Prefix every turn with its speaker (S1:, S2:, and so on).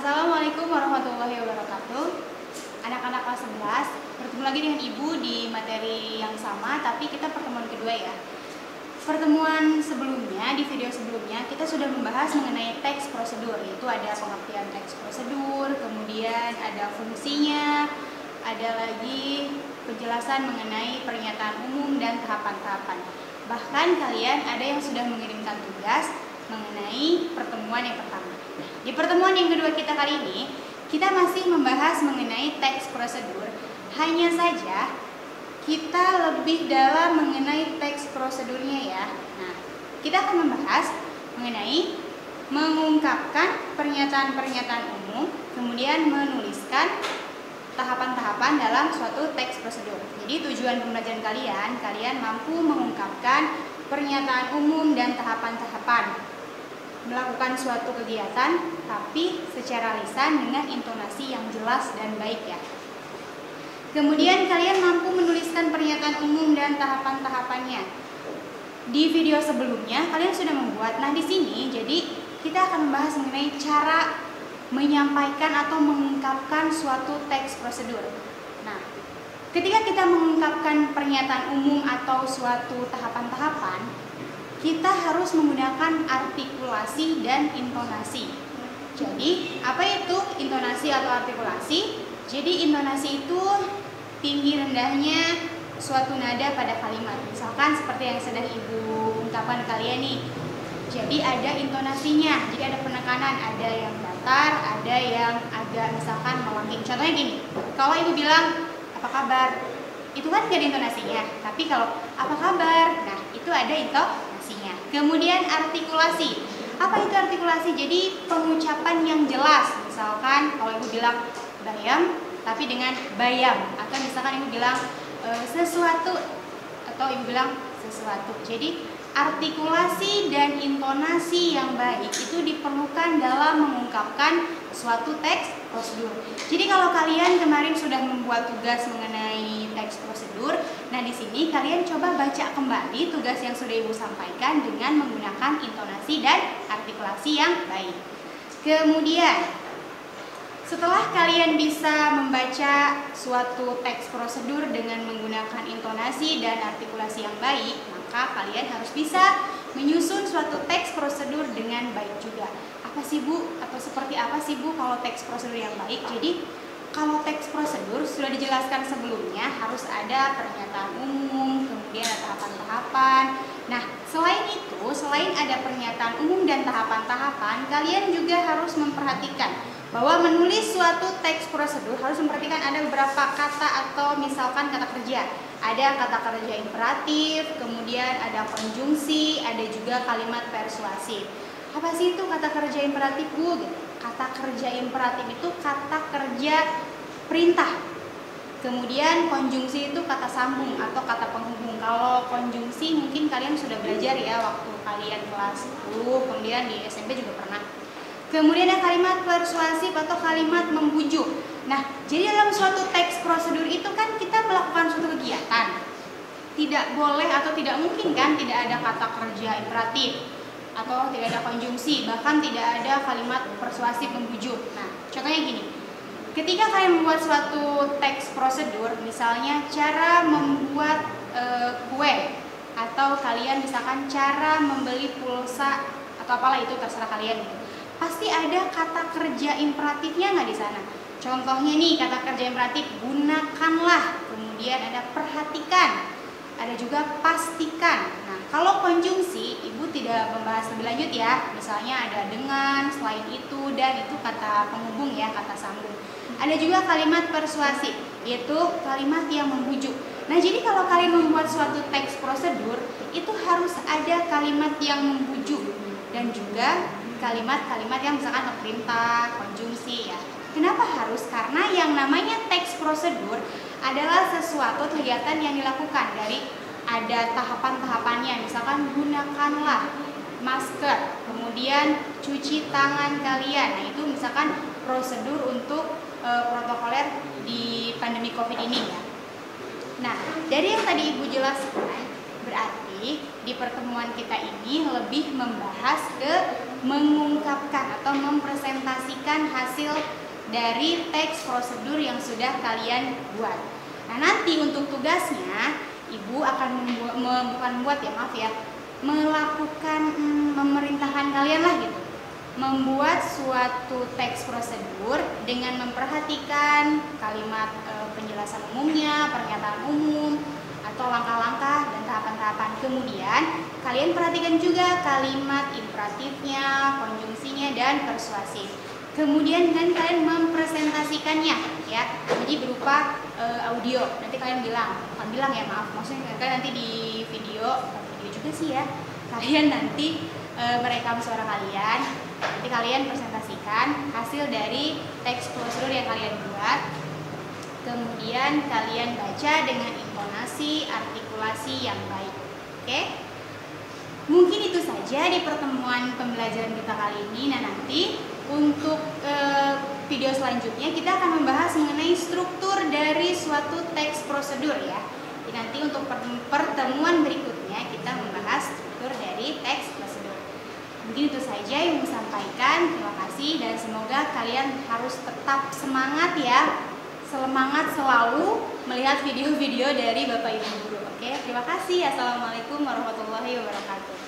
S1: Assalamualaikum warahmatullahi wabarakatuh. Anak-anak kelas 11, bertemu lagi dengan Ibu di materi yang sama, tapi kita pertemuan kedua ya. Pertemuan sebelumnya, di video sebelumnya, kita sudah membahas mengenai teks prosedur, yaitu ada pengertian teks prosedur, kemudian ada fungsinya, ada lagi penjelasan mengenai pernyataan umum dan tahapan-tahapan. Bahkan kalian ada yang sudah mengirimkan tugas mengenai pertemuan yang pertama. Di pertemuan yang kedua kita kali ini, kita masih membahas mengenai teks prosedur. Hanya saja kita lebih dalam mengenai teks prosedurnya ya. Nah, kita akan membahas mengenai mengungkapkan pernyataan-pernyataan umum, kemudian menuliskan tahapan-tahapan dalam suatu teks prosedur. Jadi tujuan pembelajaran kalian mampu mengungkapkan pernyataan umum dan tahapan-tahapan, melakukan suatu kegiatan tapi secara lisan dengan intonasi yang jelas dan baik ya. Kemudian kalian mampu menuliskan pernyataan umum dan tahapan-tahapannya. Di video sebelumnya kalian sudah membuat. Nah, di sini jadi kita akan membahas mengenai cara menyampaikan atau mengungkapkan suatu teks prosedur. Nah, ketika kita mengungkapkan pernyataan umum atau suatu tahapan-tahapan, kita harus menggunakan artikulasi dan intonasi. Jadi, apa itu intonasi atau artikulasi? Jadi, intonasi itu tinggi rendahnya suatu nada pada kalimat. Misalkan seperti yang sedang Ibu ungkapkan kalian nih. Jadi, ada intonasinya. Jadi, ada penekanan, ada yang datar, ada yang agak misalkan melengking. Contohnya gini, kalau Ibu bilang, "Apa kabar?" Itu kan gak ada intonasinya. Tapi kalau "Apa kabar?" Nah, itu ada intonasinya. Kemudian artikulasi. Apa itu artikulasi? Jadi pengucapan yang jelas. Misalkan kalau Ibu bilang bayam tapi dengan bayam, atau misalkan Ibu bilang sesuatu atau Ibu bilang sesuatu. Jadi artikulasi dan intonasi yang baik itu diperlukan dalam mengungkapkan suatu teks prosedur. Jadi kalau kalian kemarin sudah membuat tugas mengenai teks prosedur, nah di sini kalian coba baca kembali tugas yang sudah Ibu sampaikan dengan menggunakan intonasi dan artikulasi yang baik. Kemudian setelah kalian bisa membaca suatu teks prosedur dengan menggunakan intonasi dan artikulasi yang baik, maka kalian harus bisa menyusun suatu teks prosedur dengan baik juga. Apa sih Bu? Atau seperti apa sih Bu kalau teks prosedur yang baik? Jadi kalau teks prosedur sudah dijelaskan sebelumnya, harus ada pernyataan umum, kemudian ada tahapan-tahapan. Nah, selain itu, selain ada pernyataan umum dan tahapan-tahapan, kalian juga harus memperhatikan bahwa menulis suatu teks prosedur harus memperhatikan ada beberapa kata atau misalkan kata kerja. Ada kata kerja imperatif, kemudian ada konjungsi, ada juga kalimat persuasif. Apa sih itu kata kerja imperatif Bu? Kata kerja imperatif itu kata kerja perintah. Kemudian konjungsi itu kata sambung atau kata penghubung. Kalau konjungsi mungkin kalian sudah belajar ya waktu kalian kelas 10, kemudian di SMP juga pernah. Kemudian ada kalimat persuasif atau kalimat membujuk. Nah, jadi dalam suatu teks prosedur itu kan kita melakukan suatu kegiatan. Tidak boleh atau tidak mungkin kan tidak ada kata kerja imperatif atau tidak ada konjungsi, bahkan tidak ada kalimat persuasif membujuk. Nah, contohnya gini. Ketika kalian membuat suatu teks prosedur, misalnya cara membuat kue, atau kalian misalkan cara membeli pulsa atau apalah itu terserah kalian. Pasti ada kata kerja imperatifnya nggak di sana? Contohnya nih kata kerja imperatif, gunakanlah, kemudian ada perhatikan, ada juga pastikan. Nah, kalau konjungsi, Ibu tidak membahas lebih lanjut ya. Misalnya ada dengan, selain itu, dan itu kata penghubung ya, kata sambung. Ada juga kalimat persuasif, yaitu kalimat yang membujuk. Nah, jadi kalau kalian membuat suatu teks prosedur, itu harus ada kalimat yang membujuk dan juga kalimat-kalimat yang misalkan perintah, konjungsi ya. Kenapa harus? Karena yang namanya teks prosedur adalah sesuatu kegiatan yang dilakukan dari ada tahapan-tahapannya. Misalkan gunakanlah masker, kemudian cuci tangan kalian. Nah, itu misalkan prosedur untuk protokoler di pandemi COVID ini ya. Nah, dari yang tadi Ibu jelaskan, berarti di pertemuan kita ini lebih membahas ke mengungkapkan atau mempresentasikan hasil dari teks prosedur yang sudah kalian buat. Nah, nanti untuk tugasnya Ibu akan melakukan memerintahkan kalian lah gitu, membuat suatu teks prosedur dengan memperhatikan kalimat penjelasan umumnya, pernyataan umum, atau langkah-langkah dan tahapan-tahapan. Kemudian kalian perhatikan juga kalimat imperatifnya, konjungsinya, dan persuasif. Kemudian kalian mempresentasikannya ya, jadi berupa audio. Nanti kalian maksudnya kalian nanti di video juga sih ya, kalian nanti merekam suara kalian, nanti kalian presentasikan hasil dari teks prosedur yang kalian buat. Kemudian kalian baca dengan intonasi, artikulasi yang baik. Oke? Mungkin itu saja di pertemuan pembelajaran kita kali ini. Nah, nanti untuk video selanjutnya kita akan membahas mengenai struktur dari suatu teks prosedur ya. Jadi nanti untuk pertemuan berikutnya kita membahas struktur dari teks prosedur. Mungkin itu saja yang saya sampaikan. Terima kasih dan semoga kalian harus tetap semangat ya. Semangat selalu melihat video-video dari Bapak Ibu Guru. Oke, terima kasih. Assalamualaikum warahmatullahi wabarakatuh.